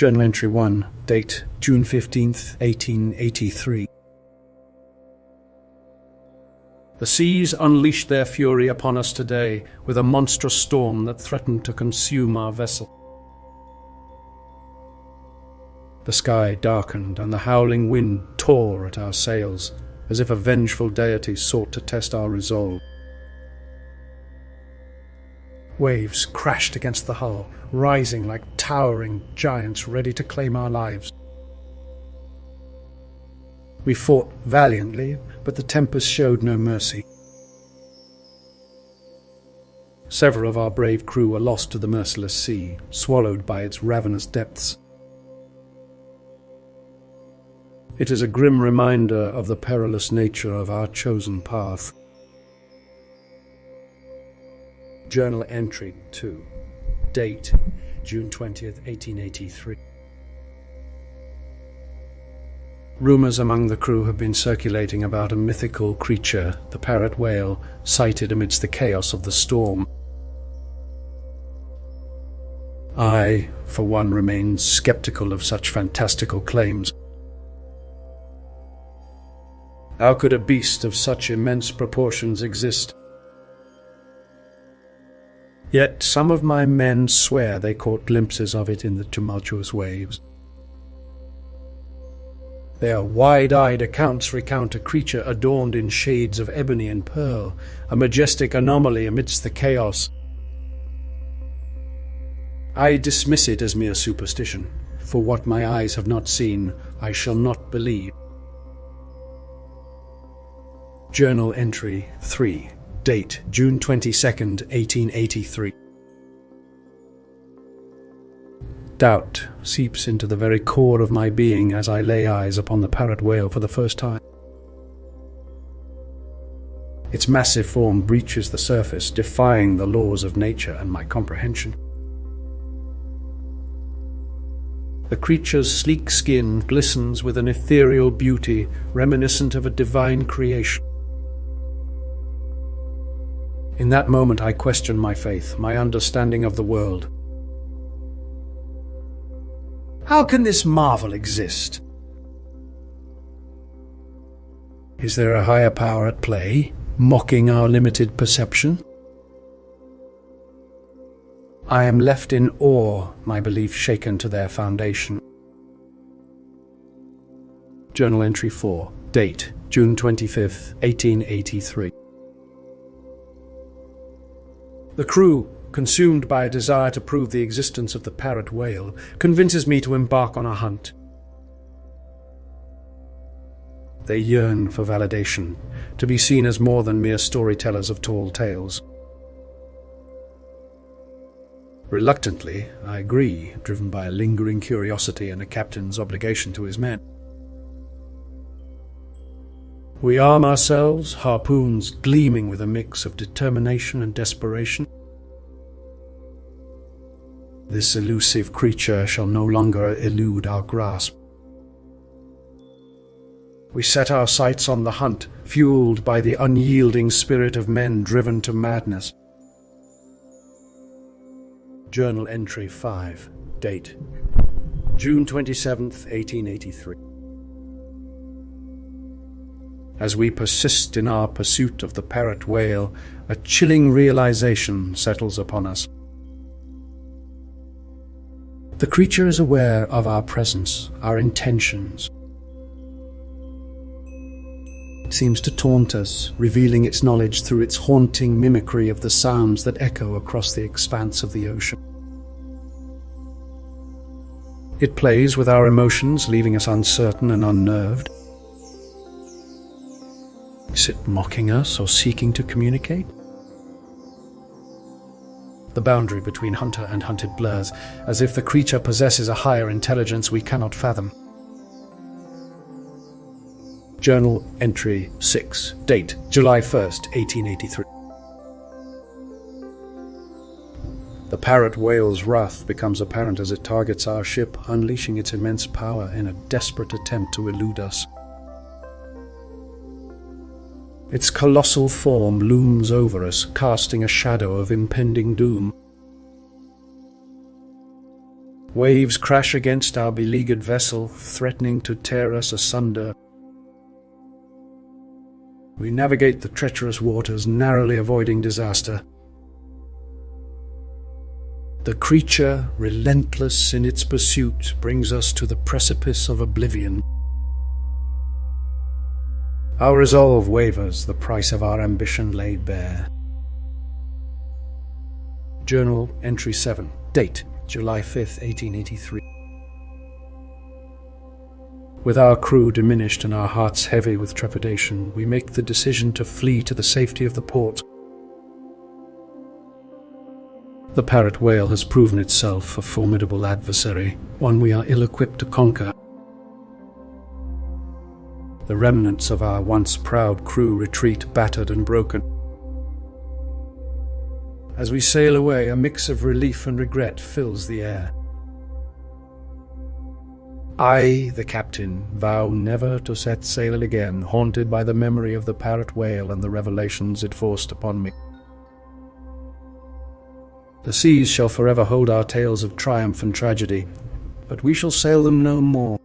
Journal Entry 1, date June 15th, 1883. The seas unleashed their fury upon us today with a monstrous storm that threatened to consume our vessel. The sky darkened and the howling wind tore at our sails, as if a vengeful deity sought to test our resolve. Waves crashed against the hull, rising like towering giants ready to claim our lives. We fought valiantly, but the tempest showed no mercy. Several of our brave crew were lost to the merciless sea, swallowed by its ravenous depths. It is a grim reminder of the perilous nature of our chosen path. Journal Entry 2, date June 20th, 1883. Rumors among the crew have been circulating about a mythical creature, the Parrot Whale, sighted amidst the chaos of the storm. I, for one, remain skeptical of such fantastical claims. How could a beast of such immense proportions exist? Yet some of my men swear they caught glimpses of it in the tumultuous waves. Their wide-eyed accounts recount a creature adorned in shades of ebony and pearl, a majestic anomaly amidst the chaos. I dismiss it as mere superstition, for what my eyes have not seen, I shall not believe. Journal Entry 3, date June 22nd, 1883. Doubt seeps into the very core of my being as I lay eyes upon the Parrot Whale for the first time. Its massive form breaches the surface, defying the laws of nature and my comprehension. The creature's sleek skin glistens with an ethereal beauty reminiscent of a divine creation. In that moment I question my faith, my understanding of the world. How can this marvel exist? Is there a higher power at play, mocking our limited perception? I am left in awe, my belief shaken to their foundation. Journal Entry 4, date June 25th, 1883. The crew, consumed by a desire to prove the existence of the Parrot Whale, convinces me to embark on a hunt. They yearn for validation, to be seen as more than mere storytellers of tall tales. Reluctantly, I agree, driven by a lingering curiosity and a captain's obligation to his men. We arm ourselves, harpoons gleaming with a mix of determination and desperation. This elusive creature shall no longer elude our grasp. We set our sights on the hunt, fueled by the unyielding spirit of men driven to madness. Journal Entry 5, date June 27th, 1883. As we persist in our pursuit of the Parrot Whale, a chilling realization settles upon us. The creature is aware of our presence, our intentions. It seems to taunt us, revealing its knowledge through its haunting mimicry of the sounds that echo across the expanse of the ocean. It plays with our emotions, leaving us uncertain and unnerved. Is it mocking us or seeking to communicate? The boundary between hunter and hunted blurs, as if the creature possesses a higher intelligence we cannot fathom. Journal Entry 6, date July 1st, 1883. The Parrot Whale's wrath becomes apparent as it targets our ship, unleashing its immense power in a desperate attempt to elude us. Its colossal form looms over us, casting a shadow of impending doom. Waves crash against our beleaguered vessel, threatening to tear us asunder. We navigate the treacherous waters, narrowly avoiding disaster. The creature, relentless in its pursuit, brings us to the precipice of oblivion. Our resolve wavers, the price of our ambition laid bare. Journal Entry 7. Date: July 5th, 1883. With our crew diminished and our hearts heavy with trepidation, we make the decision to flee to the safety of the port. The Parrot Whale has proven itself a formidable adversary, one we are ill-equipped to conquer. The remnants of our once proud crew retreat battered and broken. As we sail away, a mix of relief and regret fills the air. I, the captain, vow never to set sail again, haunted by the memory of the Parrot Whale and the revelations it forced upon me. The seas shall forever hold our tales of triumph and tragedy, but we shall sail them no more.